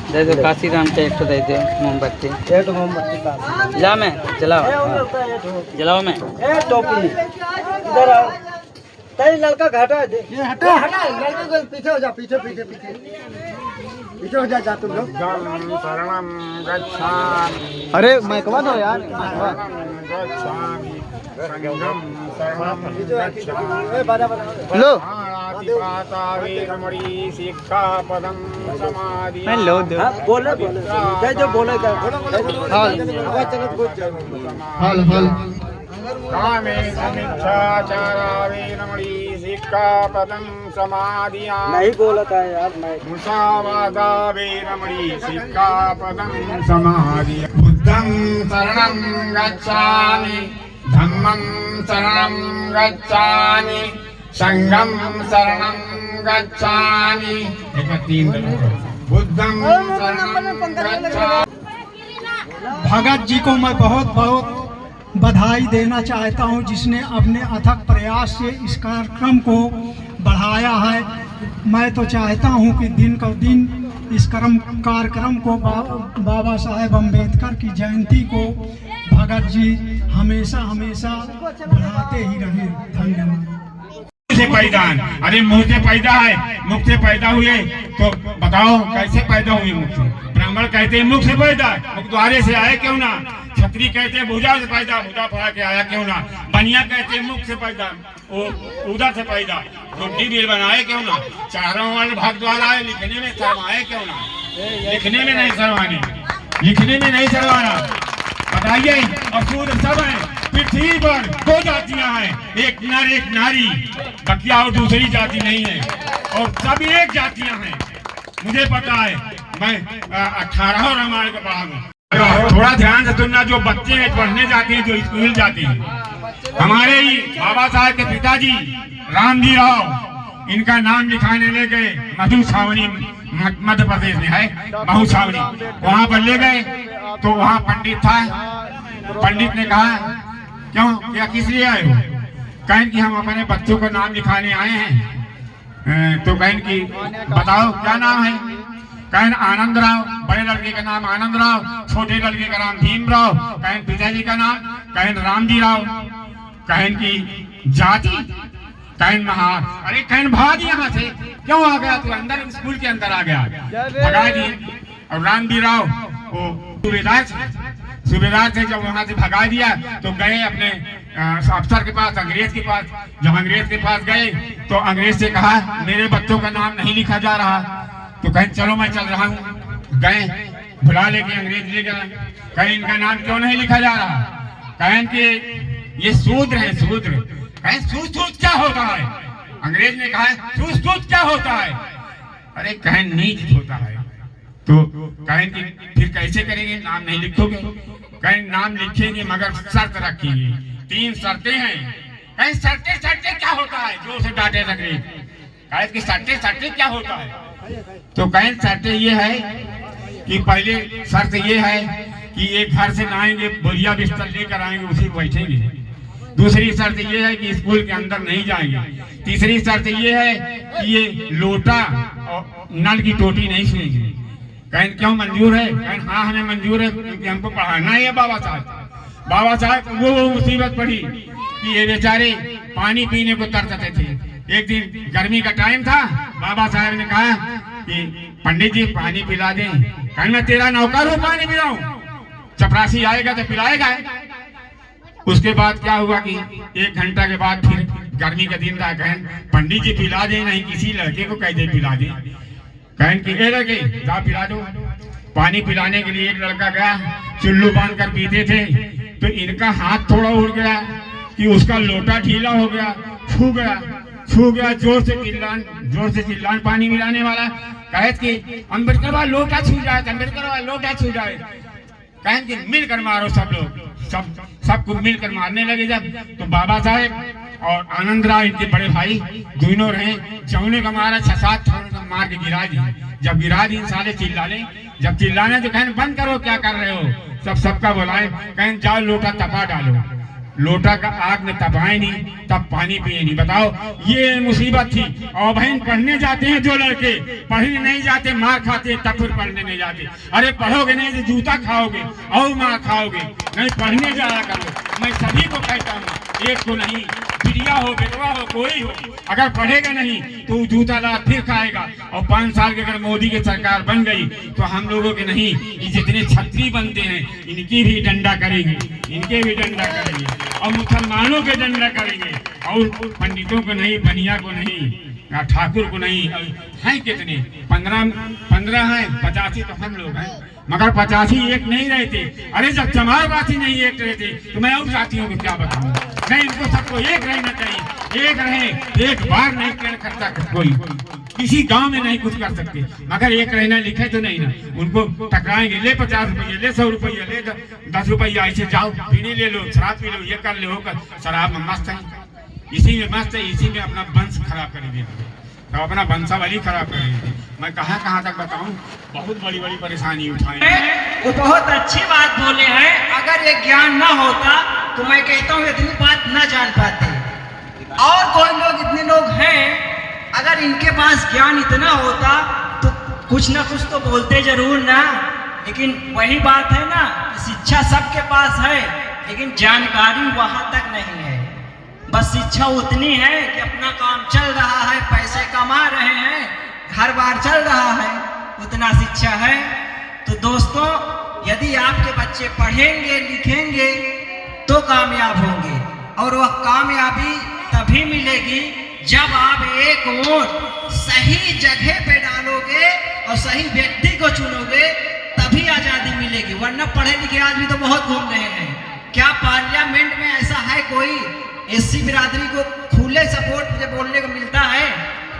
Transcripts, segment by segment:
दे दो काशीराम के एक तो दे दो मोमबत्ती। एक मोमबत्ती का जा मैं जलाओ जलाओ मैं। ए टोपी इधर आओ। तेरी लड़का घाटा है देख। ये हटा हटा लड़के को पीछे हो जा पीछे पीछे पीछे पीछे हो जा तुम लोग। शरणं गच्छामि अरे माइकवा दो यार। गच्छामि संगम शरणं गच्छामि। ए बाजा बजा लो। पाता वीरमणि सिक्खापदं समादि। हेलो दो हां बोले बोले जय जो बोले क्या हाल आवाज चलत बहुत जाए हाल हाल कामे समिच्छाचारा वीरमणि सिक्खापदं समादियामि। नहीं बोलता है यार मैं मुसावादा वीरमणि सिक्खापदं समादियामि। बुद्धं शरणं गच्छामि धम्मं शरणं गच्छामि संगम शरणं गच्छामि। बुद्धं शरणं गच्छामि। भगत जी को मैं बहुत बहुत बधाई देना चाहता हूं, जिसने अपने अथक प्रयास से इस कार्यक्रम को बढ़ाया है। मैं तो चाहता हूं कि दिन का दिन इस कार्यक्रम को बाबा साहेब अम्बेडकर की जयंती को भगत जी हमेशा हमेशा बढ़ाते ही रहे। धन्यवाद। से पैदा अरे मुंह से पैदा है, मुख से पैदा हुए तो बताओ कैसे पैदा हुए मुख से? ब्राह्मण कहते हैं मुख से पैदा, मुख द्वारे से आए क्यों ना? क्षत्रिय कहते हैं भुजा से पैदा, भुजा फड़ा के आया क्यों ना? बनिया कहते हैं मुख से पैदा, वो उधर से पैदा, गुड्डी बिल बनाए क्यों ना? चारों वाले भाग द्वारा आए, लिखने में शर्म आए क्यों ना? लिखने में नहीं शर्माने, लिखने में नहीं शर्माना। बताइए असूर सब है पृथ्वी पर, दो जातियां हैं, एक नर एक नारी, बकिया और दूसरी जाति नहीं है, और सब एक जातियां हैं। मुझे पता है, मैं 18 रामायण का पढ़ा हूँ। थोड़ा ध्यान से सुनना, जो बच्चे पढ़ने जाते हैं, जो स्कूल जाते हैं। हमारे ही बाबा साहब के पिताजी रामजी राव, इनका नाम लिखाने ले गए मधु छावनी, मध्य प्रदेश में है महू छावनी, वहाँ पर ले गए तो वहाँ पंडित था। पंडित ने कहा क्यों, क्या किस लिए आए हो? कहें कि हम अपने बच्चों का नाम लिखाने आए हैं। तो कहें कि बताओ क्या नाम है? कहें आनंद राव, बड़े लड़के का नाम आनंद राव, छोटे लड़के का नाम भीम राव, कहें पिताजी का नाम, कहें रामजी राव, कहें कि जाति, कहें महार। अरे कहें भाग यहाँ से, क्यों आ गया तू? अंदर स्कूल के अंदर आ गया, भगा दिए। और रामजी राव वो सूबेदार से जब वहां से भगा दिया तो गए अपने अफसर के पास, अंग्रेज के पास। जब अंग्रेज के पास गए तो अंग्रेज से कहा मेरे बच्चों का नाम नहीं लिखा जा रहा। तो कहें चलो मैं चल रहा हूँ। गए बुला लेके अंग्रेज ले गए, कहें इनका नाम क्यों नहीं लिखा जा रहा? कहें कि ये शूद्र है, शूद्र। कहें सूद क्या होता है? अंग्रेज ने कहा सूद क्या होता है? अरे कहें नीच होता है। तो कहें कि फिर कैसे करेंगे, नाम नहीं लिखोगे? कहें नाम लिखेंगे मगर शर्त रखेंगे, 3 शर्तें हैं। कहें शर्तें क्या होता है? जोर से डांटे अंग्रेज। कहें कि शर्तें क्या होता है? तो कहें शर्तें ये है कि पहले शर्त ये है कि एक घर से लाएंगे, बोरिया बिस्तर लेकर आएंगे, उसी पर बैठेंगे। दूसरी शर्त ये है कि स्कूल के अंदर नहीं जाएंगे। तीसरी शर्त ये है कि ये लोटा और नल की टोटी नहीं छुएंगे। कहें क्यों मंजूर है? कहें हाँ हमें मंजूर है, क्योंकि हमको पढ़ाना है बाबा साहब। बाबा साहब वो मुसीबत पड़ी कि ये बेचारे पानी पीने को तरसते थे। एक दिन गर्मी का टाइम था, बाबा साहब ने कहा कि पंडित जी पानी पिला दें। कहें मैं तेरा नौकर हूँ, पानी पिलाऊं? चपरासी आएगा तो पिलाएगा। उसके बाद क्या हुआ कि 1 घंटा के बाद फिर गर्मी का दिन था, कहें पंडित जी पिला दे, नहीं किसी लड़के को कह दे पिला दे। कहें कि ए लड़के जा पिला दो। पानी पिलाने के लिए एक लड़का गया, चुल्लू बांध कर पीते थे, तो इनका हाथ थोड़ा उड़ गया कि उसका लोटा ढीला हो गया, छू गया। जोर से चिल्लान पानी मिलाने वाला। कहे कि अम्बेडकर वाला लोटा छू जाए, अम्बेडकर वाला लोटा छू जाए। कहें कि मिलकर मारो सब लोग, सबको मिलकर मारने लगे। जब तो बाबा साहेब और आनंद राव इनके बड़े भाई दोनों रहे, जौने का मारा 6-7 मार के गिरा दिए। जब गिरा दी साले चिल्लाने, जब चिल्लाने तो कहें बंद करो, क्या कर रहे हो? सबका बुलाए, कहें जाओ लोटा तपा डालो। लोटा का आग में तपाए नहीं, तब पानी पिए नहीं। बताओ, ये मुसीबत थी। और बहन पढ़ने जाते हैं जो लड़के, पढ़ने नहीं जाते मार खाते, तब फिर पढ़ने नहीं जाते। अरे पढ़ोगे नहीं तो जूता खाओगे और मार खाओगे, नहीं पढ़ने जाया करो। मैं सभी को कहता हूँ, एक को नहीं, बिटिया हो बेटवा हो कोई हो, अगर पढ़ेगा नहीं तो जूता ला फिर खाएगा। और 5 साल के अगर मोदी की सरकार बन गई तो हम लोगों के नहीं, ये जितने छत्री बनते हैं इनकी भी डंडा करेंगे, इनके भी डंडा करेंगे, और मुसलमानों के डंडा करेंगे, और पंडितों को नहीं, बनिया को नहीं, ठाकुर को नहीं। हैं कितने? 15 हैं, 85 तो हम लोग हैं, मगर 85 एक नहीं रहते। अरे जब जमाववासी नहीं एक रहते तो मैं और जातियों को क्या बताऊं? नहीं, इनको सबको एक रहना चाहिए, एक रहे। एक बार नहीं कर सकता कोई, किसी गांव में नहीं कुछ कर सकते, मगर एक रहना लिखे तो नहीं ना। उनको टकराएंगे, ले 50 रुपये, ले 100 रुपया, ले 10 रुपया, ऐसे जाओ बीड़ी ले लो, शराब पी लो, ये कर लो, होकर शराब में मस्त है, इसी में मस्त है, इसी में अपना वंश खराब करेंगे, तो अपना वंशावली खराब करेंगे। मैं कहाँ तक बताऊं, बहुत बड़ी बड़ी परेशानी उठाएंगे। वो बहुत अच्छी बात बोले हैं। अगर ये ज्ञान ना होता तो मैं कहता हूँ इतनी बात ना जान पाते। और कोई लोग, इतने लोग हैं, अगर इनके पास ज्ञान इतना होता तो कुछ ना कुछ तो बोलते जरूर ना। लेकिन वही बात है ना, शिक्षा सबके पास है लेकिन जानकारी वहां तक नहीं है। बस शिक्षा उतनी है कि अपना काम चल रहा है, पैसे कमा रहे हैं, घर बार चल रहा है, उतना शिक्षा है। तो दोस्तों, यदि आपके बच्चे पढ़ेंगे लिखेंगे तो कामयाब होंगे, और वह कामयाबी तभी मिलेगी जब आप एक वोट सही जगह पे डालोगे और सही व्यक्ति को चुनोगे, तभी आजादी मिलेगी। वरना पढ़े लिखे आदमी तो बहुत घूम रहे हैं। क्या पार्लियामेंट में ऐसा है कोई एससी बिरादरी को खुले सपोर्ट मुझे बोलने को मिलता है?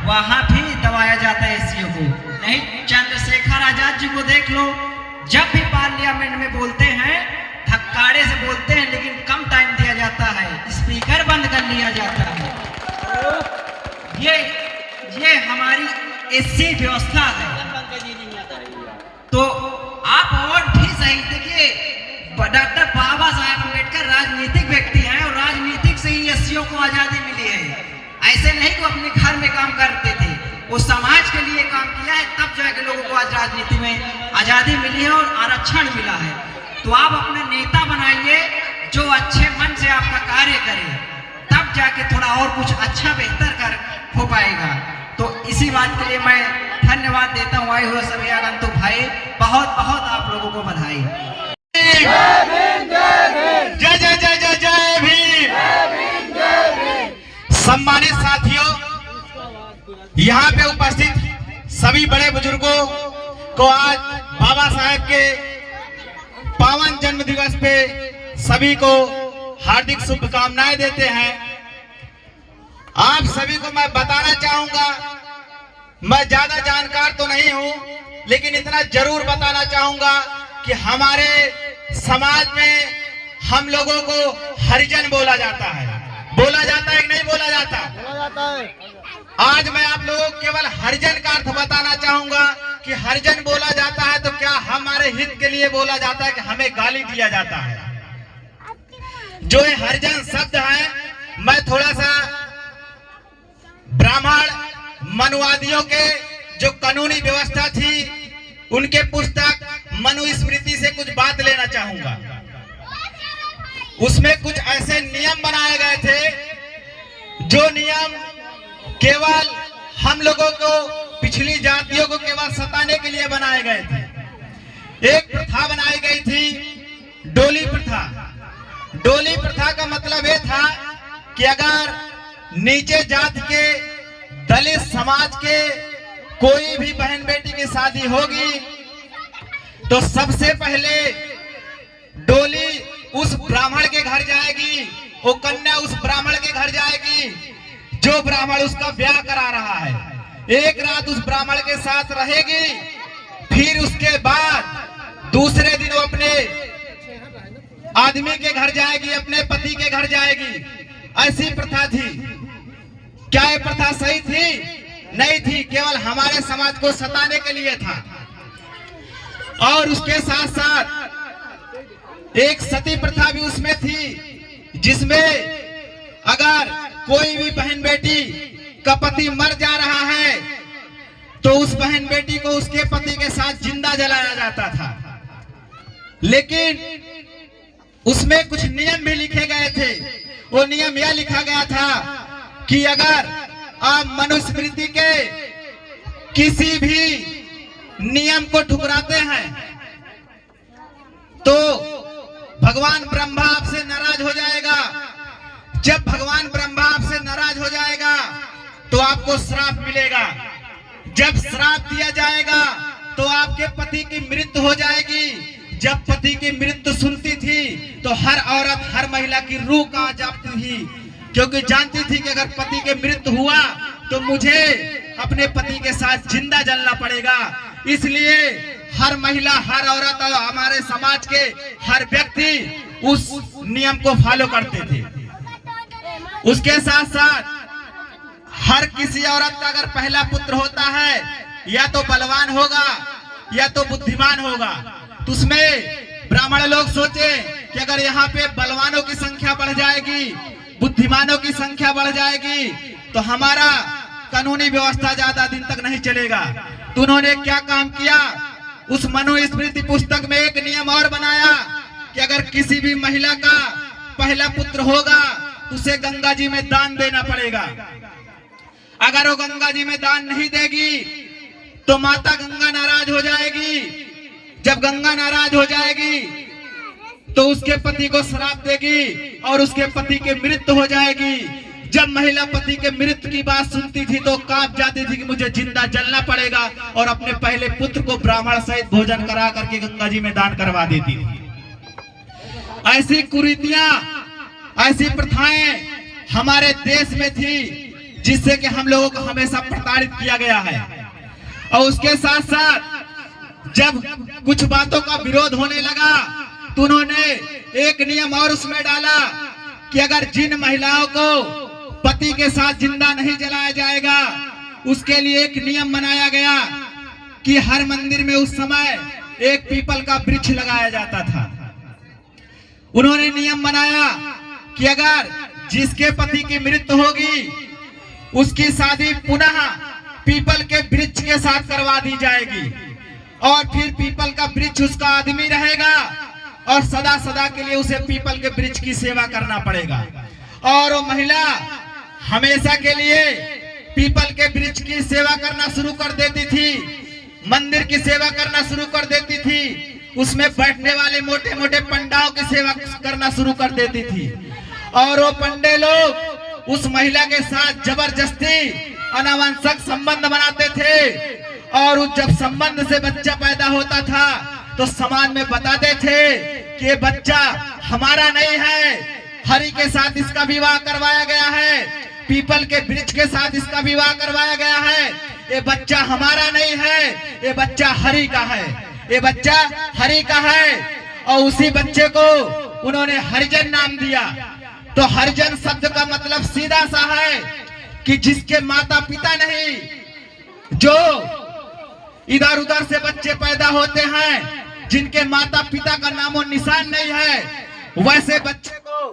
वहां भी दबाया जाता है एससीओ को। नहीं, चंद्रशेखर आजाद जी को देख लो, जब भी पार्लियामेंट में बोलते हैं धक्काड़े से बोलते हैं, लेकिन कम टाइम दिया जाता है, स्पीकर बंद कर लिया जाता है। ये हमारी एससी व्यवस्था है। तो आप और भी सही देखिए, डॉक्टर बाबा साहेब अम्बेडकर राजनीतिक व्यक्ति हैं और राजनीतिक से ही एससीओ को आजादी मिली है। ऐसे नहीं कि अपने घर में काम करते थे, वो समाज के लिए काम किया है, तब जाके लोगों को आज राजनीति में आजादी मिली है और आरक्षण मिला है। तो आप अपने नेता बनाइए जो अच्छे मन से आपका कार्य करे, तब जाके थोड़ा और कुछ अच्छा बेहतर कर हो पाएगा। तो इसी बात के लिए मैं धन्यवाद देता हूँ आए हुए सभी आगंतुक भाई, बहुत बहुत आप लोगों को बधाई। जय जय जय जय जय भीम। सम्मानित साथियों, यहाँ पे उपस्थित सभी बड़े बुजुर्गों को आज बाबा साहेब के पावन जन्म दिवस पे सभी को हार्दिक शुभकामनाएं देते हैं। आप सभी को मैं बताना चाहूंगा, मैं ज्यादा जानकार तो नहीं हूं, लेकिन इतना जरूर बताना चाहूंगा कि हमारे समाज में हम लोगों को हरिजन बोला जाता है। बोला जाता है कि नहीं बोला जाता? बोला जाता है। आज मैं आप लोगों को केवल हरिजन का अर्थ बताना चाहूंगा कि हरिजन बोला जाता है तो क्या हमारे हित के लिए बोला जाता है कि हमें गाली दिया जाता है? जो ये हरिजन शब्द है, मैं थोड़ा सा ब्राह्मण मनुवादियों के जो कानूनी व्यवस्था थी उनके पुस्तक मनुस्मृति से कुछ बात लेना चाहूंगा। उसमें कुछ ऐसे नियम बनाए गए थे जो नियम केवल हम लोगों को, पिछली जातियों को केवल सताने के लिए बनाए गए थे। एक प्रथा बनाई गई थी डोली प्रथा। डोली प्रथा का मतलब यह था कि अगर नीचे जाति के दलित समाज के कोई भी बहन बेटी की शादी होगी तो सबसे पहले डोली उस ब्राह्मण के घर जाएगी, वो कन्या उस ब्राह्मण के घर जाएगी जो ब्राह्मण उसका ब्याह करा रहा है। एक रात उस ब्राह्मण के साथ रहेगी, फिर उसके बाद दूसरे दिन वो अपने आदमी के घर जाएगी, अपने पति के घर जाएगी। ऐसी प्रथा थी। क्या ये प्रथा सही थी? नहीं थी, केवल हमारे समाज को सताने के लिए था। और उसके साथ साथ एक सती प्रथा भी उसमें थी, जिसमें अगर कोई भी बहन बेटी का पति मर जा रहा है तो उस बहन बेटी को उसके पति के साथ जिंदा जलाया जाता था। लेकिन उसमें कुछ नियम भी लिखे गए थे। वो नियम यह लिखा गया था कि अगर आप मनुस्मृति के किसी भी नियम को ठुकराते हैं तो भगवान ब्रह्मा आपसे नाराज हो जाएगा। जब भगवान ब्रह्मा आपसे नाराज हो जाएगा तो आपको श्राप मिलेगा। जब श्राप दिया जाएगा तो आपके पति की मृत्यु हो जाएगी। जब पति की मृत्यु सुनती थी तो हर औरत, हर महिला की रूह कहाँ जाती थी, क्योंकि जानती थी कि अगर पति के मृत्यु हुआ तो मुझे अपने पति के साथ जिंदा जलना पड़ेगा। इसलिए हर महिला, हर औरत और हमारे समाज के हर व्यक्ति उस नियम को फॉलो करते थे। उसके साथ साथ हर किसी औरत का अगर पहला पुत्र होता है या तो बलवान होगा या तो बुद्धिमान होगा। तो उसमें ब्राह्मण लोग सोचे कि अगर यहाँ पे बलवानों की संख्या बढ़ जाएगी, बुद्धिमानों की संख्या बढ़ जाएगी तो हमारा कानूनी व्यवस्था ज्यादा दिन तक नहीं चलेगा। तो उन्होंने क्या काम किया, उस मनुस्मृति पुस्तक में एक नियम और बनाया कि अगर किसी भी महिला का पहला पुत्र होगा तो उसे गंगा जी में दान देना पड़ेगा। अगर वो गंगा जी में दान नहीं देगी तो माता गंगा नाराज हो जाएगी। जब गंगा नाराज हो जाएगी तो उसके पति को श्राप देगी और उसके पति की मृत्यु हो जाएगी। जब महिला पति के मृत्यु की बात सुनती थी तो कांप जाती थी कि मुझे जिंदा जलना पड़ेगा और अपने पहले पुत्र को ब्राह्मण सहित भोजन करा करके गंगा जी में दान करवा देती थी। ऐसी कुरीतियां, ऐसी प्रथाएं हमारे देश में थी जिससे कि हम लोगों को हमेशा प्रताड़ित किया गया है। और उसके साथ साथ जब कुछ बातों का विरोध होने लगा तो उन्होंने एक नियम और उसमें डाला कि अगर जिन महिलाओं को पति के साथ जिंदा नहीं जलाया जाएगा उसके लिए एक नियम बनाया गया कि हर मंदिर में उस समय एक पीपल का वृक्ष लगाया जाता था। उन्होंने नियम बनाया कि अगर जिसके पति की मृत्यु होगी उसकी शादी पुनः पीपल के वृक्ष के साथ करवा दी जाएगी और फिर पीपल का वृक्ष उसका आदमी रहेगा और सदा सदा के लिए उसे पीपल के वृक्ष की सेवा करना पड़ेगा। और वो महिला हमेशा के लिए पीपल के वृक्ष की सेवा करना शुरू कर देती थी, मंदिर की सेवा करना शुरू कर देती थी, उसमें बैठने वाले मोटे मोटे पंडाओं की सेवा करना शुरू कर देती थी। और वो पंडे लोग उस महिला के साथ जबरदस्ती अनावश्यक संबंध बनाते थे और जब संबंध से बच्चा पैदा होता था तो समाज में बताते थे कि ये बच्चा हमारा नहीं है, हरि के साथ इसका विवाह करवाया गया है, पीपल के वृक्ष के साथ इसका विवाह करवाया गया है, ये बच्चा हमारा नहीं है, ये बच्चा हरि का है, ये बच्चा हरि का है। और उसी बच्चे को उन्होंने हरिजन नाम दिया। तो हरिजन शब्द का मतलब सीधा सा है कि जिसके माता पिता नहीं, जो इधर उधर से बच्चे पैदा होते हैं जिनके माता पिता का नामो निशान नहीं है, वैसे बच्चे को